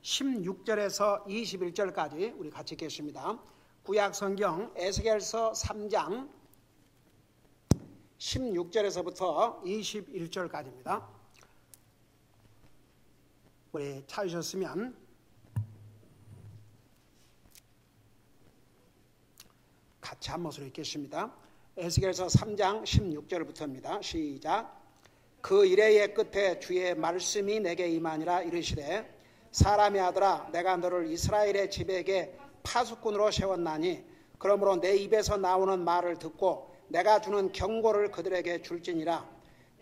16절에서 21절까지 우리 같이 읽겠습니다. 구약성경 에스겔서 3장 16절에서부터 21절까지입니다. 우리 찾으셨으면 같이 한 목소리 읽겠습니다. 에스겔서 3장 16절부터입니다. 시작. 그 이레의 끝에 주의 말씀이 내게 임하니라. 이르시되 사람의 아들아, 내가 너를 이스라엘의 집에게 파수꾼으로 세웠나니 그러므로 내 입에서 나오는 말을 듣고 내가 주는 경고를 그들에게 줄지니라.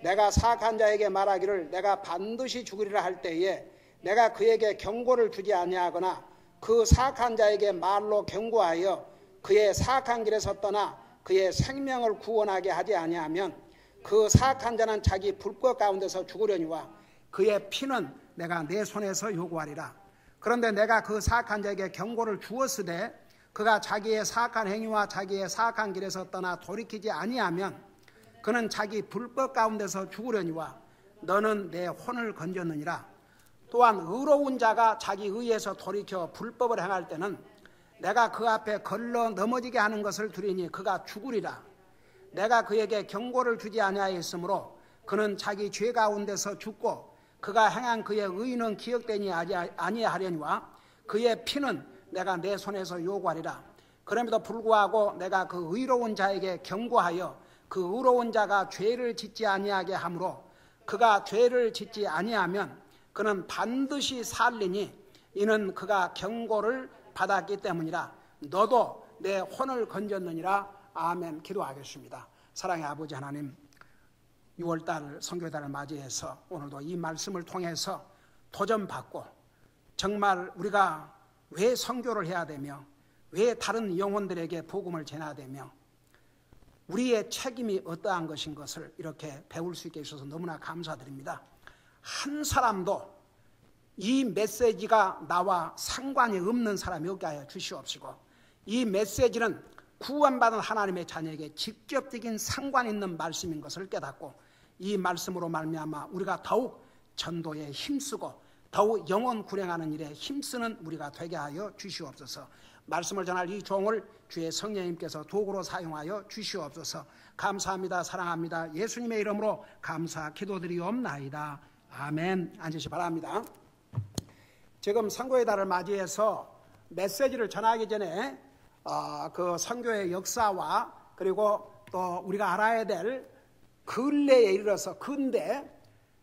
내가 사악한 자에게 말하기를 내가 반드시 죽으리라 할 때에 내가 그에게 경고를 주지 아니하거나 그 사악한 자에게 말로 경고하여 그의 사악한 길에서 떠나 그의 생명을 구원하게 하지 아니하면 그 사악한 자는 자기 불꽃 가운데서 죽으려니와 그의 피는 내가 내 손에서 요구하리라. 그런데 내가 그 사악한 자에게 경고를 주었으되 그가 자기의 사악한 행위와 자기의 사악한 길에서 떠나 돌이키지 아니하면 그는 자기 불법 가운데서 죽으려니와 너는 내 혼을 건졌느니라. 또한 의로운 자가 자기 의에서 돌이켜 불법을 행할 때는 내가 그 앞에 걸러 넘어지게 하는 것을 두리니 그가 죽으리라. 내가 그에게 경고를 주지 아니하였으므로 그는 자기 죄 가운데서 죽고 그가 행한 그의 의는 기억되니 아니하려니와 그의 피는 내가 내 손에서 요구하리라. 그럼에도 불구하고 내가 그 의로운 자에게 경고하여 그 의로운 자가 죄를 짓지 아니하게 하므로 그가 죄를 짓지 아니하면 그는 반드시 살리니 이는 그가 경고를 받았기 때문이라. 너도 내 혼을 건졌느니라. 아멘. 기도하겠습니다. 사랑의 아버지 하나님, 6월달 선교달을 맞이해서 오늘도 이 말씀을 통해서 도전받고 정말 우리가 왜 선교를 해야 되며 왜 다른 영혼들에게 복음을 전해야 되며 우리의 책임이 어떠한 것인 것을 이렇게 배울 수 있게 해주셔서 너무나 감사드립니다. 한 사람도 이 메시지가 나와 상관이 없는 사람이 없게 하여 주시옵시고 이 메시지는 구원받은 하나님의 자녀에게 직접적인 상관 있는 말씀인 것을 깨닫고 이 말씀으로 말미암아 우리가 더욱 전도에 힘쓰고 더욱 영혼 구령하는 일에 힘쓰는 우리가 되게 하여 주시옵소서. 말씀을 전할 이 종을 주의 성령님께서 도구로 사용하여 주시옵소서. 감사합니다. 사랑합니다. 예수님의 이름으로 감사 기도드리옵나이다. 아멘. 앉으시 바랍니다. 지금 선교의 달을 맞이해서 메시지를 전하기 전에 그 선교의 역사와 그리고 또 우리가 알아야 될 근래에 이르러서 근대,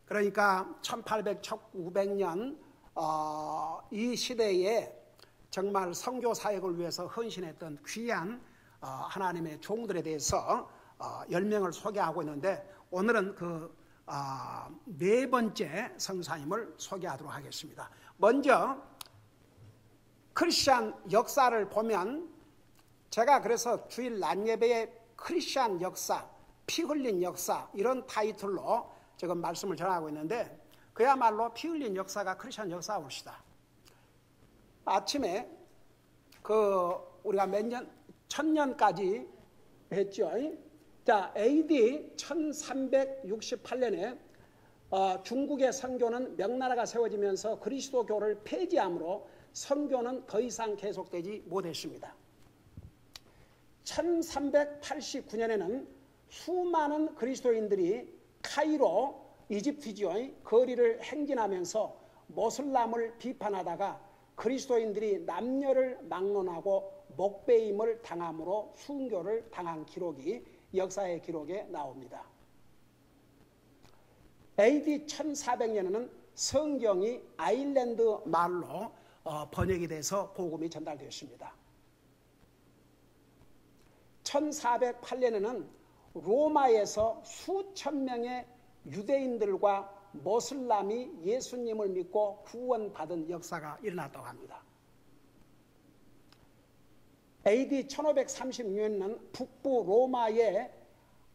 그러니까 1800, 1900년 이 시대에 정말 선교 사역을 위해서 헌신했던 귀한 하나님의 종들에 대해서 10명을 소개하고 있는데 오늘은 그 네 번째 성사님을 소개하도록 하겠습니다. 먼저 크리스찬 역사를 보면 제가 그래서 주일 낮예배에 크리스찬 역사, 피 흘린 역사 이런 타이틀로 지금 말씀을 전하고 있는데 그야말로 피 흘린 역사가 크리스찬 역사입니다. 아침에 우리가 몇 년, 1000년까지 했죠. 자, AD 1368년에 중국의 선교는 명나라가 세워지면서 그리스도교를 폐지함으로 선교는 더 이상 계속되지 못했습니다. 1389년에는 수많은 그리스도인들이 카이로, 이집트지요, 거리를 행진하면서 모슬람을 비판하다가 그리스도인들이 남녀를 막론하고 목베임을 당함으로 순교를 당한 기록이 역사의 기록에 나옵니다. AD 1400년에는 성경이 아일랜드 말로 번역이 돼서 복음이 전달되었습니다. 1408년에는 로마에서 수천 명의 유대인들과 모슬람이 예수님을 믿고 구원받은 역사가 일어났다고 합니다. AD 1536년에는 북부 로마의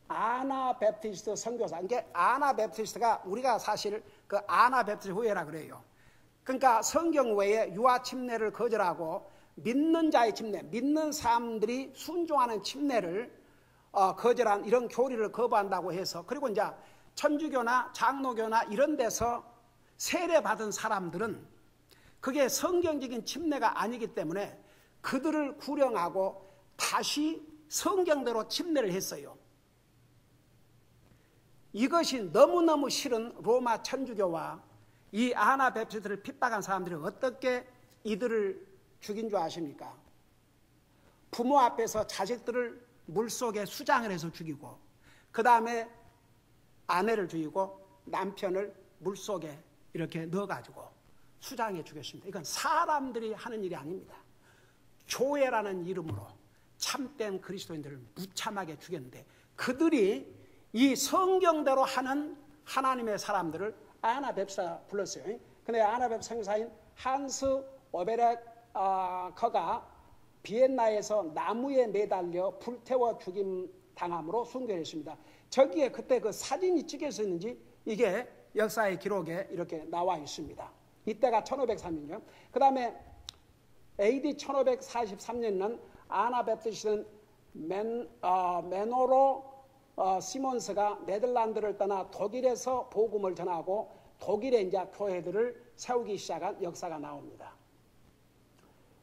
아나베프티스트 선교사, 이게 아나베프티스트가 우리가 사실 그 아나베프티스트 후예라 그래요. 그러니까 성경 외에 유아 침례를 거절하고 믿는 자의 침례, 믿는 사람들이 순종하는 침례를 거절한 이런 교리를 거부한다고 해서, 그리고 이제 천주교나 장로교나 이런 데서 세례받은 사람들은 그게 성경적인 침례가 아니기 때문에 그들을 구령하고 다시 성경대로 침례를 했어요. 이것이 너무너무 싫은 로마 천주교와 이 아나베프티스트를 핍박한 사람들이 어떻게 이들을 죽인 줄 아십니까? 부모 앞에서 자식들을 물속에 수장을 해서 죽이고, 그 다음에 아내를 죽이고 남편을 물속에 이렇게 넣어가지고 수장해 죽였습니다. 이건 사람들이 하는 일이 아닙니다. 교회라는 이름으로 참된 그리스도인들을 무참하게 죽였는데, 그들이 이 성경대로 하는 하나님의 사람들을 아나베프사 불렀어요. 근데 아나베프 선교사인 한스 오베레커가 비엔나에서 나무에 매달려 불태워 죽임 당함으로 순교했습니다. 저기에 그때 그 사진이 찍혀서 있는지 이게 역사의 기록에 이렇게 나와 있습니다. 이때가 1503년이요. 그 다음에 AD 1543년에는 아나베프티스트는 메노로 시몬스가 네덜란드를 떠나 독일에서 복음을 전하고 독일에 이제 교회들을 세우기 시작한 역사가 나옵니다.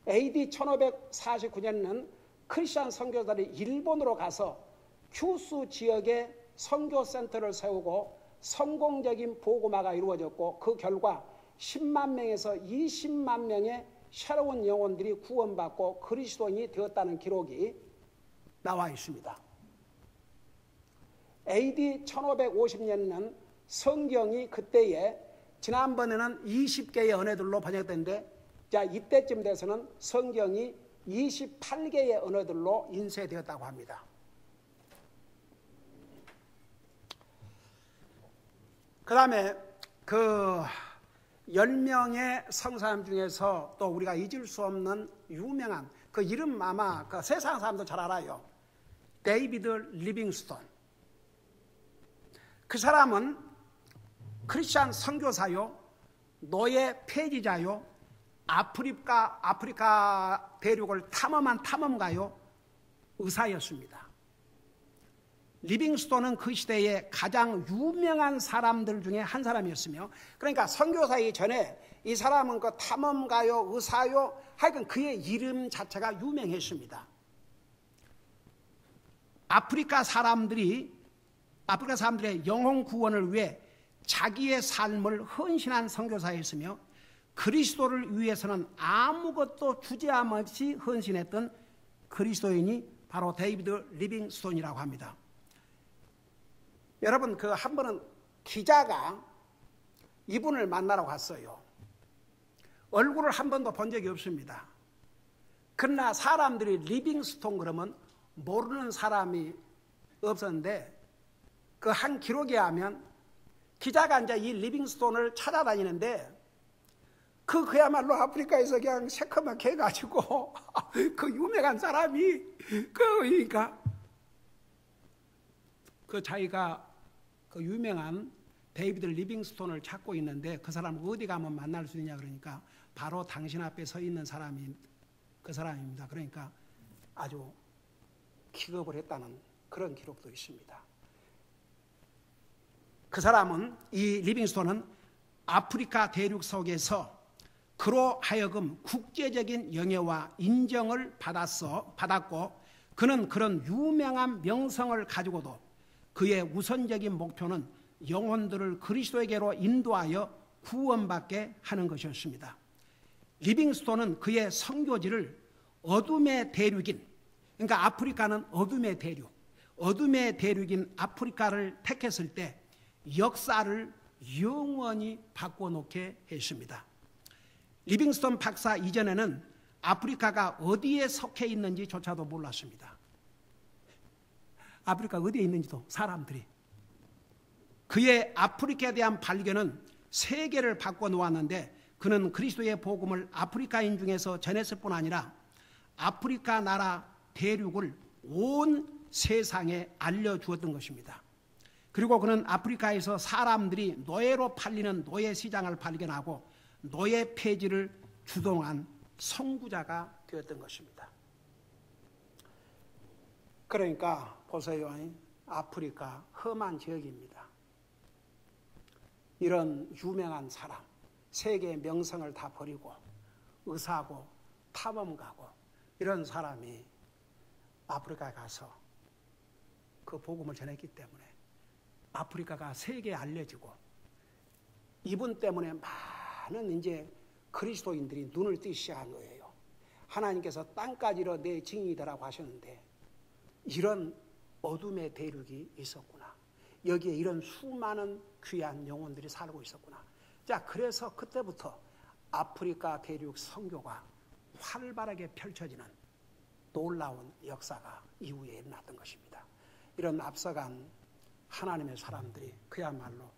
AD 1549년에는 크리스천 선교사들이 일본으로 가서 큐슈 지역에 선교센터를 세우고 성공적인 복음화가 이루어졌고, 그 결과 10만 명에서 20만 명의 새로운 영혼들이 구원받고 그리스도인이 되었다는 기록이 나와 있습니다. AD 1550년에는 성경이 그때에 지난번에는 20개의 언어들로 번역됐는데, 자, 이때쯤 돼서는 성경이 28개의 언어들로 인쇄되었다고 합니다. 그 다음에 그 10명의 성사람 중에서 또 우리가 잊을 수 없는 유명한 그 이름 아마 그 세상 사람도 잘 알아요. 데이비드 리빙스톤. 그 사람은 크리스찬 선교사요, 노예 폐지자요, 아프리카 대륙을 탐험한 탐험가요, 의사였습니다. 리빙스톤은 그 시대의 가장 유명한 사람들 중에 한 사람이었으며, 그러니까 선교사이기 전에 이 사람은 그 탐험가요, 의사요, 하여간 그의 이름 자체가 유명했습니다. 아프리카 사람들의 영혼 구원을 위해 자기의 삶을 헌신한 선교사였으며, 그리스도를 위해서는 아무것도 주저함 없이 헌신했던 그리스도인이 바로 데이비드 리빙스톤이라고 합니다. 여러분, 그 한 번은 기자가 이분을 만나러 갔어요. 얼굴을 한 번도 본 적이 없습니다. 그러나 사람들이 리빙스톤 그러면 모르는 사람이 없었는데, 그 한 기록에 하면 기자가 이제 이 리빙스톤을 찾아다니는데, 그야말로 아프리카에서 그냥 새까맣게 해가지고 그 유명한 사람이 그러니까 그 자기가 그 유명한 데이비드 리빙스톤을 찾고 있는데, 그 사람 어디 가면 만날 수 있냐 그러니까 바로 당신 앞에 서 있는 사람이 그 사람입니다. 그러니까 아주 기겁을 했다는 그런 기록도 있습니다. 그 사람은, 이 리빙스톤은 아프리카 대륙 속에서 그로 하여금 국제적인 영예와 인정을 받았고, 그는 그런 유명한 명성을 가지고도 그의 우선적인 목표는 영혼들을 그리스도에게로 인도하여 구원받게 하는 것이었습니다. 리빙스톤은 그의 선교지를 어둠의 대륙인, 그러니까 아프리카는 어둠의 대륙인 아프리카를 택했을 때 역사를 영원히 바꿔놓게 했습니다. 리빙스톤 박사 이전에는 아프리카가 어디에 속해 있는지조차도 몰랐습니다. 아프리카 어디에 있는지도 사람들이. 그의 아프리카에 대한 발견은 세계를 바꿔놓았는데, 그는 그리스도의 복음을 아프리카인 중에서 전했을 뿐 아니라 아프리카 나라 대륙을 온 세상에 알려주었던 것입니다. 그리고 그는 아프리카에서 사람들이 노예로 팔리는 노예 시장을 발견하고 노예 폐지를 주동한 선구자가 되었던 것입니다. 그러니까 보세요, 아프리카 험한 지역입니다. 이런 유명한 사람, 세계의 명성을 다 버리고 의사고 탐험가고 이런 사람이 아프리카에 가서 그 복음을 전했기 때문에 아프리카가 세계에 알려지고 이분 때문에 많은 이제 그리스도인들이 눈을 뜨기 시작한 거예요. 하나님께서 땅까지로 내 증인이라고 하셨는데 이런 어둠의 대륙이 있었구나. 여기에 이런 수많은 귀한 영혼들이 살고 있었구나. 자, 그래서 그때부터 아프리카 대륙 선교가 활발하게 펼쳐지는 놀라운 역사가 이후에 일어났던 것입니다. 이런 앞서간 하나님의 사람들이 그야말로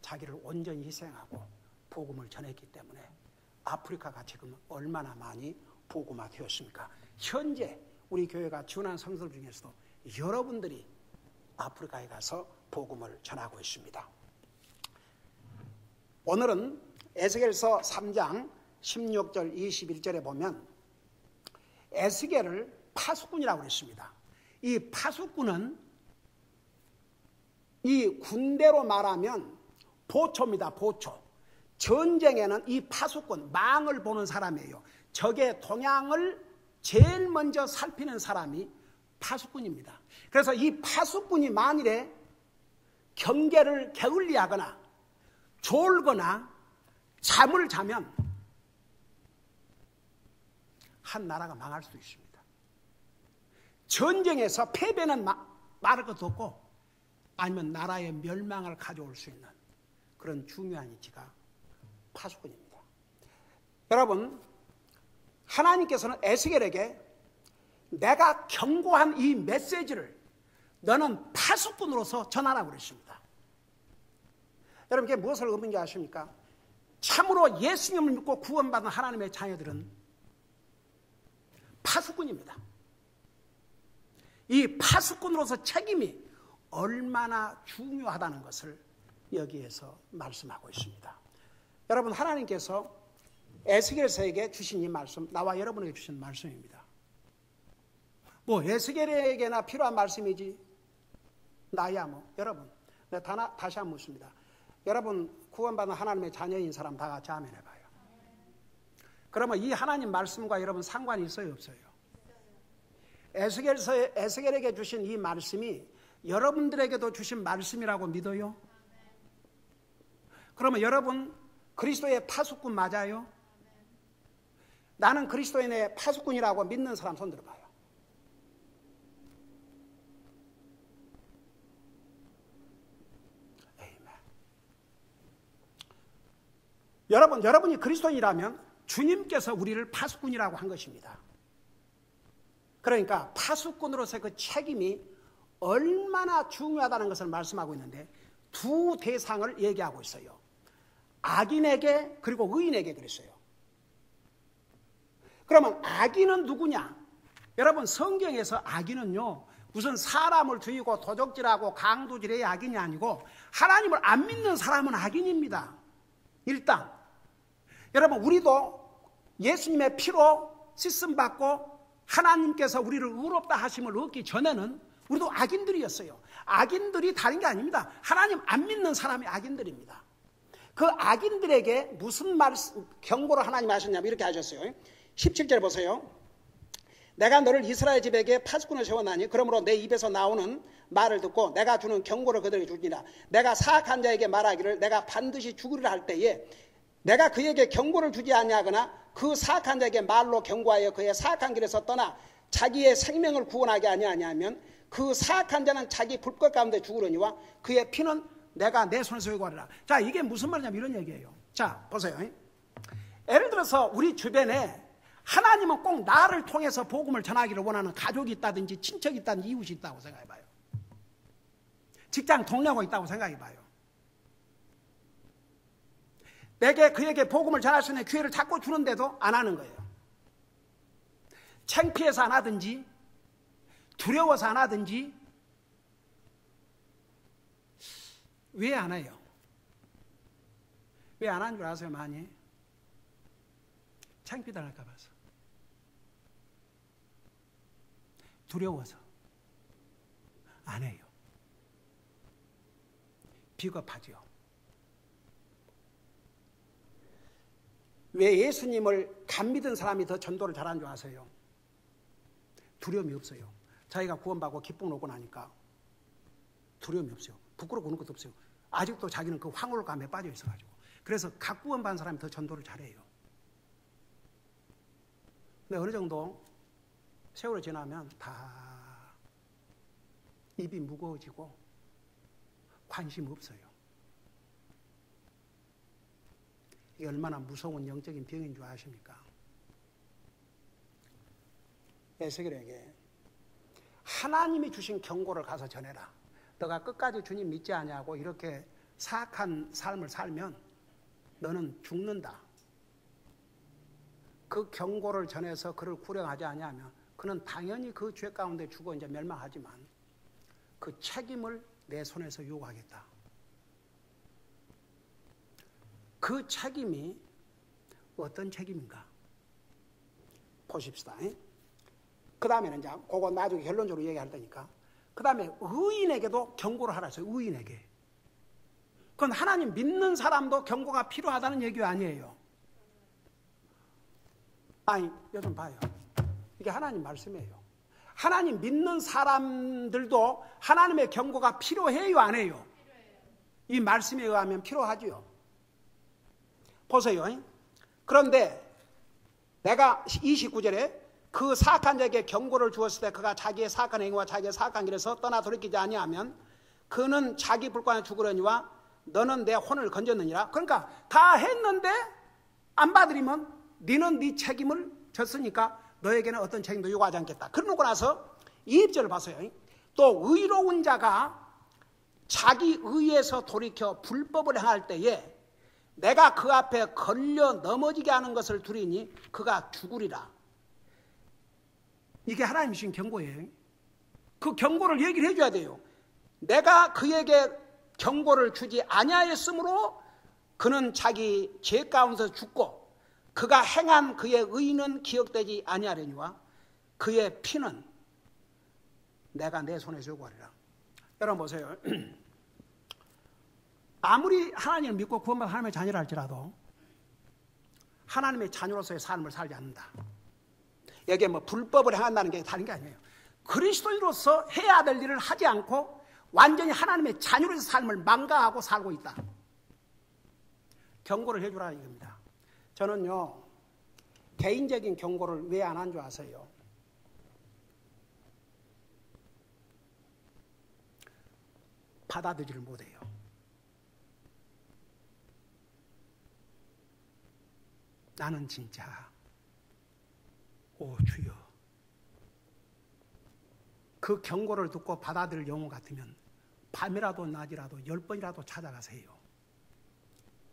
자기를 온전히 희생하고 복음을 전했기 때문에 아프리카가 지금 얼마나 많이 복음화되었습니까? 현재 우리 교회가 지원한 성도들 중에서도 여러분들이 아프리카에 가서 복음을 전하고 있습니다. 오늘은 에스겔서 3장 16절 21절에 보면 에스겔을 파수꾼이라고 했습니다. 이 파수꾼은 이 군대로 말하면 보초입니다. 보초. 전쟁에는 이 파수꾼, 망을 보는 사람이에요. 적의 동향을 제일 먼저 살피는 사람이 파수꾼입니다. 그래서 이 파수꾼이 만일에 경계를 게을리하거나 졸거나 잠을 자면 한 나라가 망할 수 있습니다. 전쟁에서 패배는 말할 것도 없고 아니면 나라의 멸망을 가져올 수 있는 그런 중요한 위치가 파수꾼입니다. 여러분, 하나님께서는 에스겔에게 내가 경고한 이 메시지를 너는 파수꾼으로서 전하라고 그랬습니다. 여러분, 이게 무엇을 의미하는지 아십니까? 참으로 예수님을 믿고 구원받은 하나님의 자녀들은 파수꾼입니다. 이 파수꾼으로서 책임이 얼마나 중요하다는 것을 여기에서 말씀하고 있습니다. 여러분, 하나님께서 에스겔서에게 주신 이 말씀, 나와 여러분에게 주신 말씀입니다. 뭐 에스겔에게나 필요한 말씀이지 나야 뭐. 여러분, 내가 다시 한번 묻습니다. 여러분, 구원받은 하나님의 자녀인 사람 다 같이 아멘 해봐요. 그러면 이 하나님 말씀과 여러분 상관이 있어요, 없어요? 에스겔에게 주신 이 말씀이 여러분들에게도 주신 말씀이라고 믿어요? 그러면 여러분 그리스도의 파수꾼 맞아요? 나는 그리스도인의 파수꾼이라고 믿는 사람 손 들어봐요. 여러분이 그리스도인이라면 주님께서 우리를 파수꾼이라고 한 것입니다. 그러니까 파수꾼으로서의 그 책임이 얼마나 중요하다는 것을 말씀하고 있는데 두 대상을 얘기하고 있어요. 악인에게 그리고 의인에게 그랬어요. 그러면 악인은 누구냐? 여러분, 성경에서 악인은요 무슨 사람을 죽이고 도적질하고 강도질해야 악인이 아니고 하나님을 안 믿는 사람은 악인입니다. 일단 여러분, 우리도 예수님의 피로 씻음 받고 하나님께서 우리를 의롭다 하심을 얻기 전에는 우리도 악인들이었어요. 악인들이 다른 게 아닙니다. 하나님 안 믿는 사람이 악인들입니다. 그 악인들에게 무슨 경고를 하나님 하셨냐면 이렇게 하셨어요. 17절 보세요. 내가 너를 이스라엘 집에게 파수꾼을 세워놨니? 그러므로 내 입에서 나오는 말을 듣고 내가 주는 경고를 그들에게 주니라. 내가 사악한 자에게 말하기를 내가 반드시 죽으리라 할 때에 내가 그에게 경고를 주지 아니하거나 그 사악한 자에게 말로 경고하여 그의 사악한 길에서 떠나 자기의 생명을 구원하게 아니하면 그 사악한 자는 자기 불꽃 가운데 죽으려니와 그의 피는 내가 내 손에서 회고하리라. 자, 이게 무슨 말이냐면 이런 얘기예요. 자, 보세요. 예를 들어서 우리 주변에 하나님은 꼭 나를 통해서 복음을 전하기를 원하는 가족이 있다든지 친척이 있다든지 이웃이 있다고 생각해봐요. 직장 동료가 있다고 생각해봐요. 그에게 복음을 전할 수 있는 기회를 자꾸 주는데도 안 하는 거예요. 창피해서 안 하든지 두려워서 안 하든지 왜 안 해요? 왜 안 하는 줄 아세요? 많이 창피당할까 봐서, 두려워서 안 해요. 비겁하죠. 왜 예수님을 간 믿은 사람이 더 전도를 잘하는 줄 아세요? 두려움이 없어요. 자기가 구원받고 기쁨을 얻고 나니까 두려움이 없어요. 부끄럽고 그런 것도 없어요. 아직도 자기는 그 황홀감에 빠져 있어가지고. 그래서 각 구원받은 사람이 더 전도를 잘해요. 근데 어느 정도 세월이 지나면 다 입이 무거워지고 관심 없어요. 이게 얼마나 무서운 영적인 병인 줄 아십니까? 에스겔에게 하나님이 주신 경고를 가서 전해라. 너가 끝까지 주님 믿지 않냐고 이렇게 사악한 삶을 살면 너는 죽는다. 그 경고를 전해서 그를 구령하지 아니하면 그는 당연히 그 죄 가운데 죽어 이제 멸망하지만 그 책임을 내 손에서 요구하겠다. 그 책임이 어떤 책임인가? 보십시다. 그 다음에는 이제 그거 나중에 결론적으로 얘기할 테니까. 그 다음에 의인에게도 경고를 하라 했어요. 의인에게. 그건 하나님 믿는 사람도 경고가 필요하다는 얘기 아니에요. 아니, 요즘 봐요. 이게 하나님 말씀이에요. 하나님 믿는 사람들도 하나님의 경고가 필요해요, 안 해요? 이 말씀에 의하면 필요하지요. 보세요. 그런데 내가 29절에 그 사악한 자에게 경고를 주었을 때 그가 자기의 사악한 행위와 자기의 사악한 길에서 떠나 돌이키지 아니하면 그는 자기 불과에 죽으려니와 너는 내 혼을 건졌느니라. 그러니까 다 했는데 안 받으리면 너는 네 책임을 졌으니까 너에게는 어떤 책임도 요구하지 않겠다. 그러고 나서 2절을 봤어요. 또 의로운 자가 자기 의에서 돌이켜 불법을 행할 때에 내가 그 앞에 걸려 넘어지게 하는 것을 두리니 그가 죽으리라. 이게 하나님이 주신 경고예요. 그 경고를 얘기를 해줘야 돼요. 내가 그에게 경고를 주지 아니하였으므로 그는 자기 죄 가운데서 죽고 그가 행한 그의 의는 기억되지 아니하려니와 그의 피는 내가 내 손에서 요구하리라. 여러분 보세요. 아무리 하나님을 믿고 구원받은 하나님의 자녀라 할지라도 하나님의 자녀로서의 삶을 살지 않는다. 여기에 뭐 불법을 행한다는 게 다른 게 아니에요. 그리스도인으로서 해야 될 일을 하지 않고 완전히 하나님의 자녀로서의 삶을 망가하고 살고 있다. 경고를 해주라 이겁니다. 저는요, 개인적인 경고를 왜 안 한 줄 아세요? 받아들이지를 못해요. 나는 진짜 오 주여, 그 경고를 듣고 받아들일 영혼 같으면 밤이라도 낮이라도 10번이라도 찾아가세요.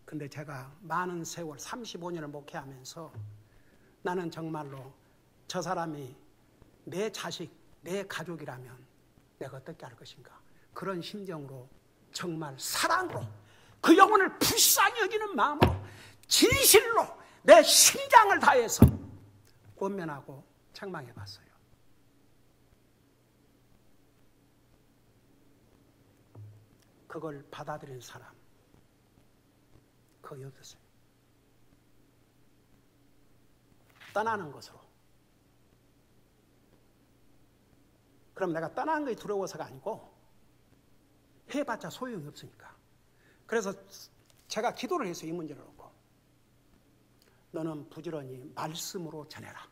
근데 제가 많은 세월 35년을 목회하면서 나는 정말로 저 사람이 내 자식, 내 가족이라면 내가 어떻게 할 것인가, 그런 심정으로 정말 사랑으로 그 영혼을 불쌍히 여기는 마음으로 진실로 내 심장을 다해서 권면하고 책망해 봤어요. 그걸 받아들인 사람 거의 없었어요. 떠나는 것으로. 그럼 내가 떠나는 것이 두려워서가 아니고 해봤자 소용이 없으니까. 그래서 제가 기도를 했어요. 이 문제를 놓고 너는 부지런히 말씀으로 전해라.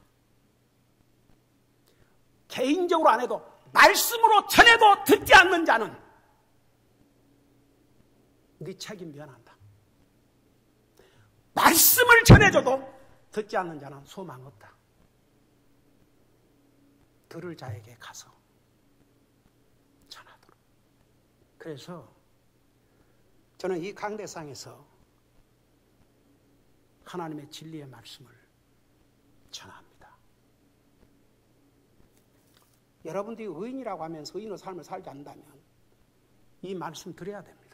개인적으로 안 해도 말씀으로 전해도 듣지 않는 자는 네 책임 면한다. 말씀을 전해줘도 듣지 않는 자는 소망 없다. 들을 자에게 가서 전하도록. 그래서 저는 이 강대상에서 하나님의 진리의 말씀을 전합니다. 여러분들이 의인이라고 하면서 의인의 삶을 살지 않는다면 이 말씀 드려야 됩니다.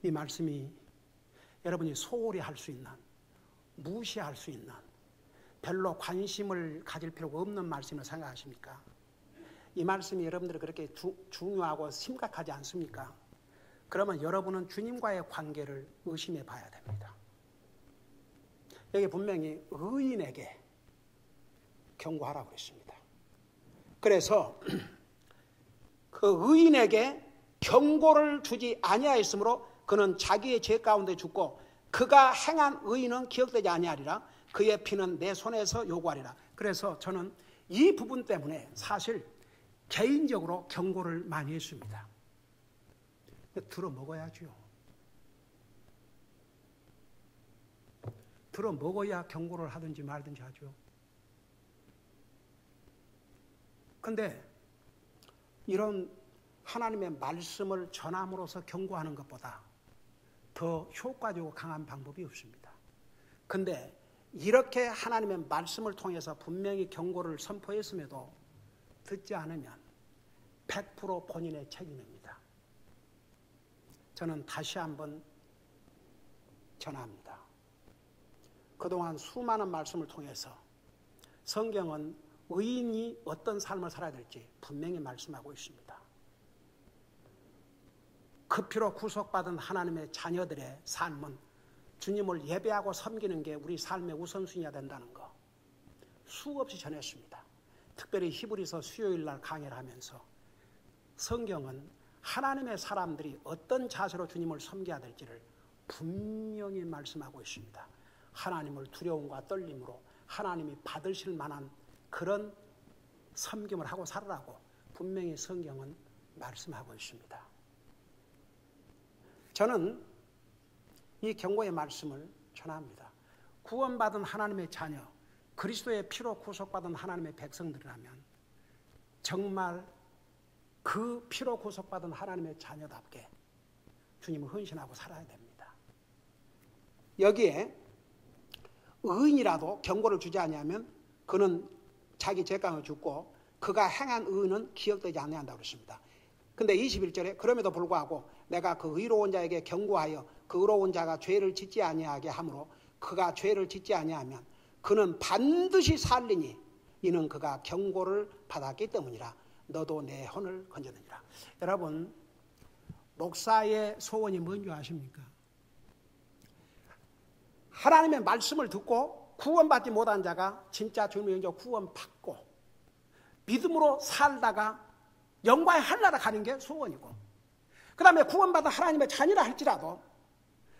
이 말씀이 여러분이 소홀히 할 수 있는, 무시할 수 있는, 별로 관심을 가질 필요가 없는 말씀을 생각하십니까? 이 말씀이 여러분들이 그렇게 중요하고 심각하지 않습니까? 그러면 여러분은 주님과의 관계를 의심해 봐야 됩니다. 여기 분명히 의인에게 경고하라고 그랬습니다. 그래서 그 의인에게 경고를 주지 아니하였으므로 그는 자기의 죄 가운데 죽고 그가 행한 의인은 기억되지 아니하리라. 그의 피는 내 손에서 요구하리라. 그래서 저는 이 부분 때문에 사실 개인적으로 경고를 많이 했습니다. 들어 먹어야죠. 들어 먹어야 경고를 하든지 말든지 하죠. 그런데 이런 하나님의 말씀을 전함으로써 경고하는 것보다 더 효과적이고 강한 방법이 없습니다. 그런데 이렇게 하나님의 말씀을 통해서 분명히 경고를 선포했음에도 듣지 않으면 100% 본인의 책임입니다. 저는 다시 한번 전합니다. 그동안 수많은 말씀을 통해서 성경은 의인이 어떤 삶을 살아야 될지 분명히 말씀하고 있습니다. 그 피로 구속받은 하나님의 자녀들의 삶은 주님을 예배하고 섬기는 게 우리 삶의 우선순위가 된다는 거 수없이 전했습니다. 특별히 히브리서 수요일날 강의를 하면서 성경은 하나님의 사람들이 어떤 자세로 주님을 섬겨야 될지를 분명히 말씀하고 있습니다. 하나님을 두려움과 떨림으로 하나님이 받으실 만한 그런 섬김을 하고 살으라고 분명히 성경은 말씀하고 있습니다. 저는 이 경고의 말씀을 전합니다. 구원받은 하나님의 자녀, 그리스도의 피로 구속받은 하나님의 백성들이라면 정말 그 피로 구속받은 하나님의 자녀답게 주님을 헌신하고 살아야 됩니다. 여기에 의인이라도 경고를 주지 아니하면 그는 자기 죄감을 죽고 그가 행한 의는 기억되지 않는다고 그랬습니다. 근데 21절에 그럼에도 불구하고 내가 그 의로운 자에게 경고하여 그 의로운 자가 죄를 짓지 아니하게 하므로 그가 죄를 짓지 아니하면 그는 반드시 살리니 이는 그가 경고를 받았기 때문이라. 너도 내 혼을 건졌느니라. 여러분, 목사의 소원이 뭔지 아십니까? 하나님의 말씀을 듣고 구원받지 못한 자가 진짜 주님의 영접 구원받고 믿음으로 살다가 영광의 하늘나라 가는 게 소원이고, 그 다음에 구원받은 하나님의 자녀라 할지라도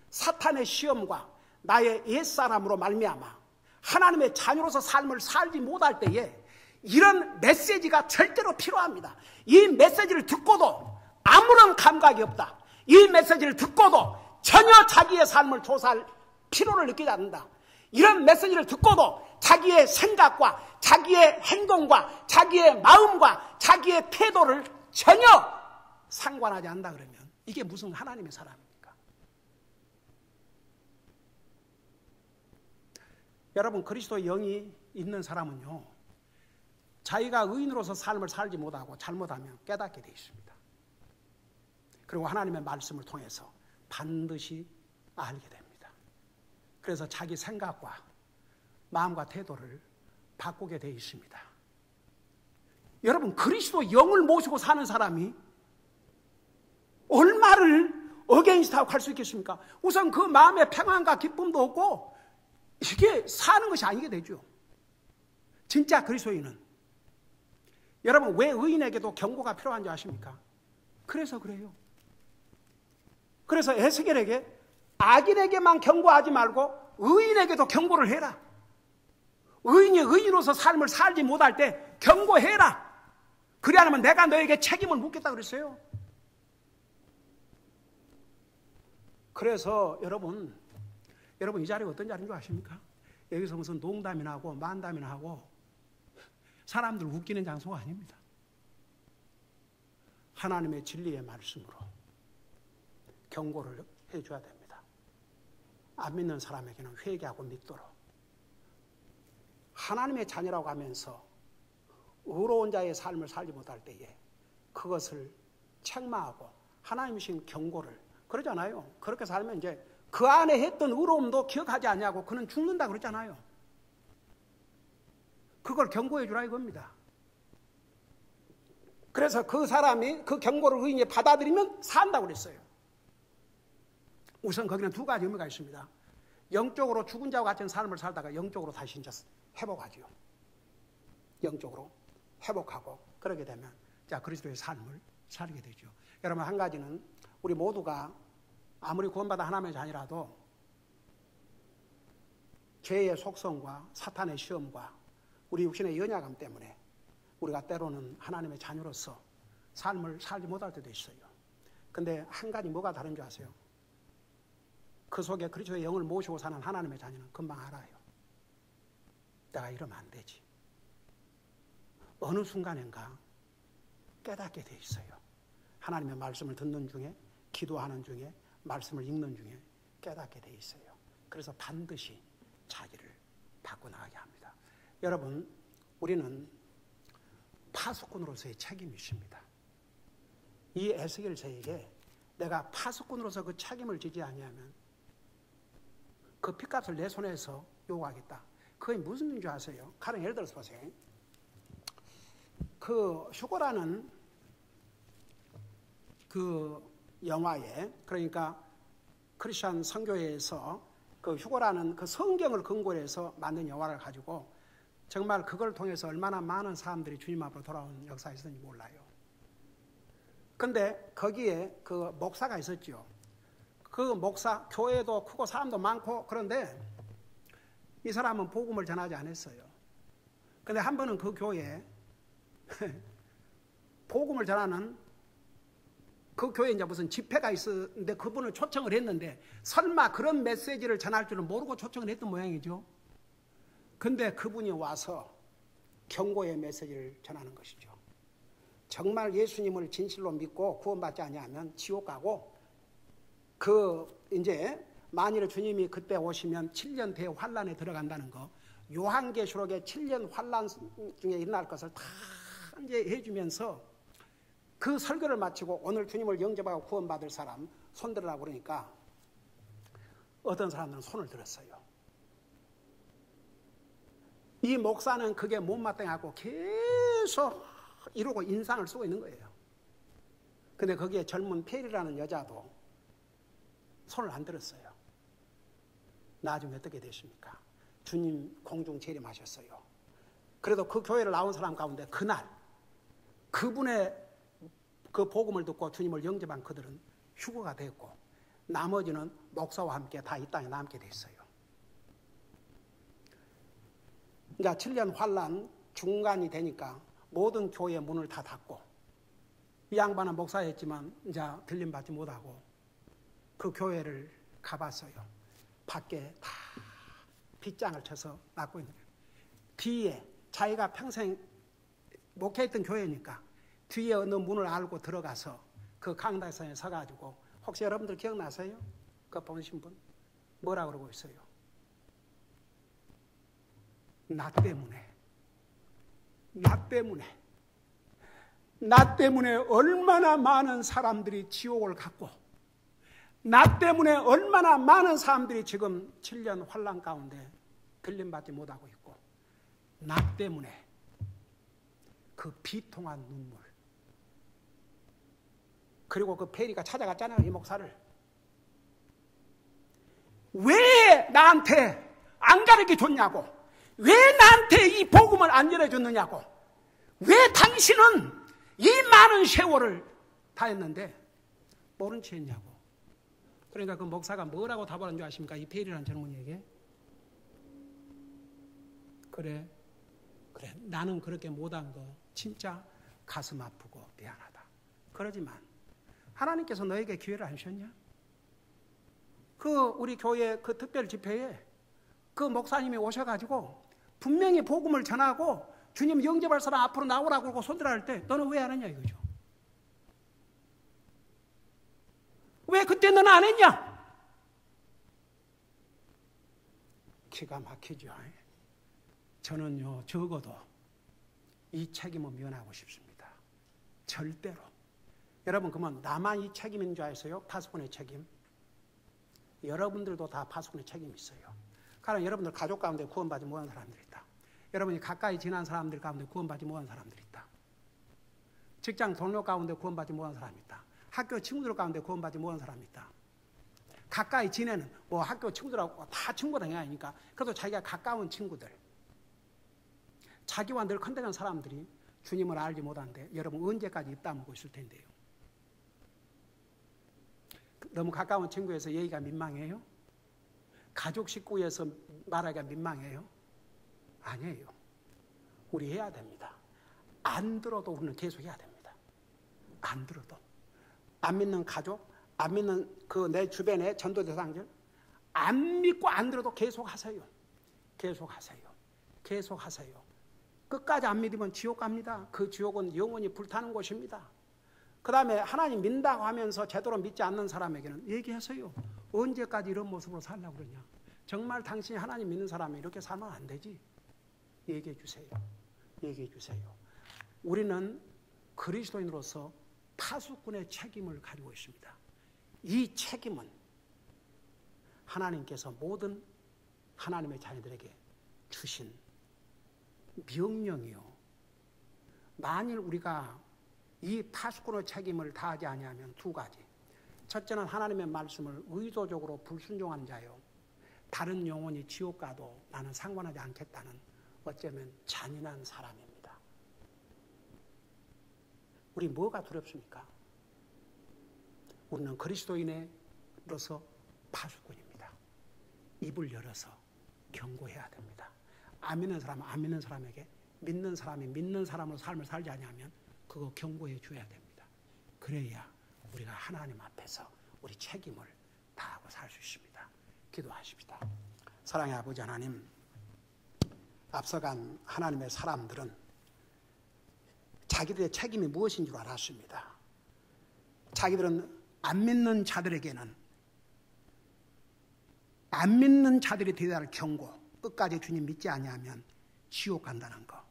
사탄의 시험과 나의 옛사람으로 말미암아 하나님의 자녀로서 삶을 살지 못할 때에 이런 메시지가 절대로 필요합니다. 이 메시지를 듣고도 아무런 감각이 없다. 이 메시지를 듣고도 전혀 자기의 삶을 조사할 필요를 느끼지 않는다. 이런 메시지를 듣고도 자기의 생각과 자기의 행동과 자기의 마음과 자기의 태도를 전혀 상관하지 않는다 그러면 이게 무슨 하나님의 사람입니까? 여러분, 그리스도의 영이 있는 사람은요, 자기가 의인으로서 삶을 살지 못하고 잘못하면 깨닫게 되어 있습니다. 그리고 하나님의 말씀을 통해서 반드시 알게 됩니다. 그래서 자기 생각과 마음과 태도를 바꾸게 되어 있습니다. 여러분, 그리스도 영을 모시고 사는 사람이 얼마를 어게인스트하고 할 수 있겠습니까? 우선 그 마음의 평안과 기쁨도 없고 이게 사는 것이 아니게 되죠. 진짜 그리스도인은, 여러분, 왜 의인에게도 경고가 필요한지 아십니까? 그래서 그래요. 그래서 에스겔에게 악인에게만 경고하지 말고 의인에게도 경고를 해라. 의인이 의인으로서 삶을 살지 못할 때 경고해라. 그래 않으면 내가 너에게 책임을 묻겠다 그랬어요. 그래서 여러분 이 자리가 어떤 자리인 줄 아십니까? 여기서 무슨 농담이나 하고 만담이나 하고 사람들 웃기는 장소가 아닙니다. 하나님의 진리의 말씀으로 경고를 해줘야 됩니다. 안 믿는 사람에게는 회개하고 믿도록, 하나님의 자녀라고 하면서 의로운 자의 삶을 살지 못할 때에 그것을 책망하고 하나님이신 경고를, 그러잖아요. 그렇게 살면 이제 그 안에 했던 의로움도 기억하지 않냐고 그는 죽는다 그랬잖아요. 그걸 경고해 주라 이겁니다. 그래서 그 사람이 그 경고를 의인이 받아들이면 산다고 그랬어요. 우선 거기는 두 가지 의미가 있습니다. 영적으로 죽은 자와 같은 삶을 살다가 영적으로 다시 이제 회복하지요. 영적으로 회복하고 그러게 되면 자 그리스도의 삶을 살게 되죠. 여러분 한 가지는 우리 모두가 아무리 구원받아 하나님의 자녀라도 죄의 속성과 사탄의 시험과 우리 육신의 연약함 때문에 우리가 때로는 하나님의 자녀로서 삶을 살지 못할 때도 있어요. 근데 한 가지 뭐가 다른 줄 아세요? 그 속에 그리스도의 영을 모시고 사는 하나님의 자녀는 금방 알아요. 내가 이러면 안 되지. 어느 순간인가 깨닫게 돼 있어요. 하나님의 말씀을 듣는 중에, 기도하는 중에, 말씀을 읽는 중에 깨닫게 돼 있어요. 그래서 반드시 자기를 바꿔나가게 합니다. 여러분, 우리는 파수꾼으로서의 책임이 있습니다. 이 에스겔서에게 내가 파수꾼으로서 그 책임을 지지 아니하면 그 핏값을 내 손에서 요구하겠다. 그게 무슨 일인 줄 아세요? 가령 예를 들어서 보세요. 그 휴거라는 그 영화에, 그러니까 크리스천 선교회에서 그 휴거라는 그 성경을 근거로 해서 만든 영화를 가지고 정말 그걸 통해서 얼마나 많은 사람들이 주님 앞으로 돌아온 역사가 있었는지 몰라요. 근데 거기에 그 목사가 있었죠. 그 목사, 교회도 크고 사람도 많고 그런데 이 사람은 복음을 전하지 않았어요. 근데 한 번은 그 교회에 복음을 전하는 그 교회에 이제 무슨 집회가 있었는데 그분을 초청을 했는데 설마 그런 메시지를 전할 줄은 모르고 초청을 했던 모양이죠. 근데 그분이 와서 경고의 메시지를 전하는 것이죠. 정말 예수님을 진실로 믿고 구원받지 아니하면 지옥 가고 이제 만일 주님이 그때 오시면 7년 대환란에 들어간다는 거, 요한계시록의 7년 환란 중에 일어날 것을 다 이제 해주면서 그 설교를 마치고 오늘 주님을 영접하고 구원받을 사람 손들으라고 그러니까 어떤 사람들은 손을 들었어요. 이 목사는 그게 못마땅하고 계속 이러고 인상을 쓰고 있는 거예요. 근데 거기에 젊은 페리라는 여자도 손을 안 들었어요. 나중에 어떻게 됐습니까? 주님 공중 재림하셨어요. 그래도 그 교회를 나온 사람 가운데 그날 그분의 그 복음을 듣고 주님을 영접한 그들은 휴거가 됐고 나머지는 목사와 함께 다 이 땅에 남게 됐어요. 이제 7년 환란 중간이 되니까 모든 교회 문을 다 닫고 이 양반은 목사였지만 이제 들림받지 못하고 그 교회를 가봤어요. 밖에 다 빗장을 쳐서 놨고 있는 거예요. 뒤에 자기가 평생 목회했던 교회니까 뒤에 어느 문을 알고 들어가서 그 강당선에 서가지고 혹시 여러분들 기억나세요? 그거 보신 분? 뭐라 그러고 있어요? 나 때문에 얼마나 많은 사람들이 지옥을 갔고 나 때문에 얼마나 많은 사람들이 지금 7년 환란 가운데 들림받지 못하고 있고 나 때문에 그 비통한 눈물 그리고 그 페리가 찾아갔잖아요. 이 목사를. 왜 나한테 안 가르쳐 줬냐고, 왜 나한테 이 복음을 안 전해줬느냐고, 왜 당신은 이 많은 세월을 다 했는데 모른 채 했냐고. 그러니까 그 목사가 뭐라고 답하는 줄 아십니까? 이 페리라는 젊은이에게. 그래 나는 그렇게 못한 거 진짜 가슴 아프고 미안하다. 그러지만 하나님께서 너에게 기회를 안 주셨냐? 우리 교회 그 특별 집회에 그 목사님이 오셔가지고 분명히 복음을 전하고 주님 영접할 사람 앞으로 나오라고 그러고 손들어 할 때 너는 왜 안 했냐 이거죠. 왜 그때 너는 안 했냐? 기가 막히죠. 저는요 적어도 이 책임은 면하고 싶습니다. 절대로. 여러분 그러면 나만 이 책임인 줄 아세요? 파수꾼의 책임. 여러분들도 다 파수꾼의 책임이 있어요. 가령 여러분들 가족 가운데 구원받지 못한 사람들이 있다. 여러분이 가까이 지난 사람들 가운데 구원받지 못한 사람들이 있다. 직장 동료 가운데 구원받지 못한 사람이 있다. 학교 친구들 가운데 구원받지 못한 사람이 있다. 가까이 지내는 뭐 학교 친구들하고 다 친구가 아니니까 그래도 자기가 가까운 친구들, 자기와 늘 컨택한 사람들이 주님을 알지 못하는데 여러분 언제까지 입 다물고 있을 텐데요. 너무 가까운 친구에서 얘기가 민망해요? 가족 식구에서 말하기가 민망해요? 아니에요. 우리 해야 됩니다. 안 들어도 우리는 계속 해야 됩니다. 안 들어도. 안 믿는 가족, 안 믿는 그 내 주변의 전도 대상들, 안 믿고 안 들어도 계속 하세요. 계속 하세요. 계속 하세요. 끝까지 안 믿으면 지옥 갑니다. 그 지옥은 영원히 불타는 곳입니다. 그 다음에 하나님 믿는다고 하면서 제대로 믿지 않는 사람에게는 얘기하세요. 언제까지 이런 모습으로 살려고 그러냐. 정말 당신이 하나님 믿는 사람이 이렇게 살면 안 되지. 얘기해 주세요. 얘기해 주세요. 우리는 그리스도인으로서 파수꾼의 책임을 가지고 있습니다. 이 책임은 하나님께서 모든 하나님의 자녀들에게 주신 명령이요. 만일 우리가 이 파수꾼의 책임을 다하지 아니하면 두 가지. 첫째는 하나님의 말씀을 의도적으로 불순종한 자요. 다른 영혼이 지옥 가도 나는 상관하지 않겠다는 어쩌면 잔인한 사람입니다. 우리 뭐가 두렵습니까? 우리는 그리스도인으로서 파수꾼입니다. 입을 열어서 경고해야 됩니다. 안 믿는 사람은 안 믿는 사람에게, 믿는 사람이 믿는 사람으로 삶을 살지 않으면 그거 경고해 줘야 됩니다. 그래야 우리가 하나님 앞에서 우리 책임을 다하고 살 수 있습니다. 기도하십시다. 사랑의 아버지 하나님, 앞서간 하나님의 사람들은 자기들의 책임이 무엇인 줄 알았습니다. 자기들은 안 믿는 자들에게는 안 믿는 자들이 되어야 경고, 끝까지 주님 믿지 아니하면 지옥 간다는 거.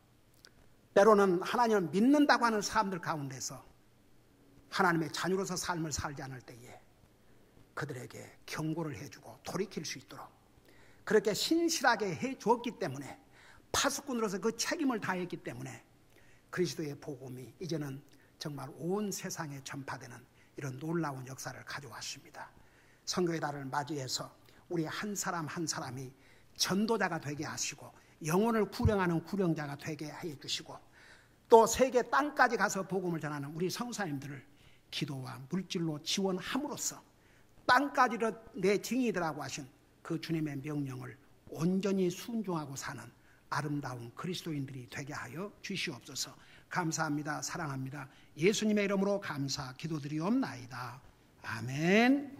때로는 하나님을 믿는다고 하는 사람들 가운데서 하나님의 자녀로서 삶을 살지 않을 때에 그들에게 경고를 해주고 돌이킬 수 있도록 그렇게 신실하게 해주었기 때문에, 파수꾼으로서 그 책임을 다했기 때문에 그리스도의 복음이 이제는 정말 온 세상에 전파되는 이런 놀라운 역사를 가져왔습니다. 선교의 달을 맞이해서 우리 한 사람 한 사람이 전도자가 되게 하시고 영혼을 구령하는 구령자가 되게 해주시고 또 세계 땅까지 가서 복음을 전하는 우리 성사님들을 기도와 물질로 지원함으로써 땅까지를 내 증인이라고 하신 그 주님의 명령을 온전히 순종하고 사는 아름다운 그리스도인들이 되게 하여 주시옵소서. 감사합니다. 사랑합니다. 예수님의 이름으로 감사 기도드리옵나이다. 아멘.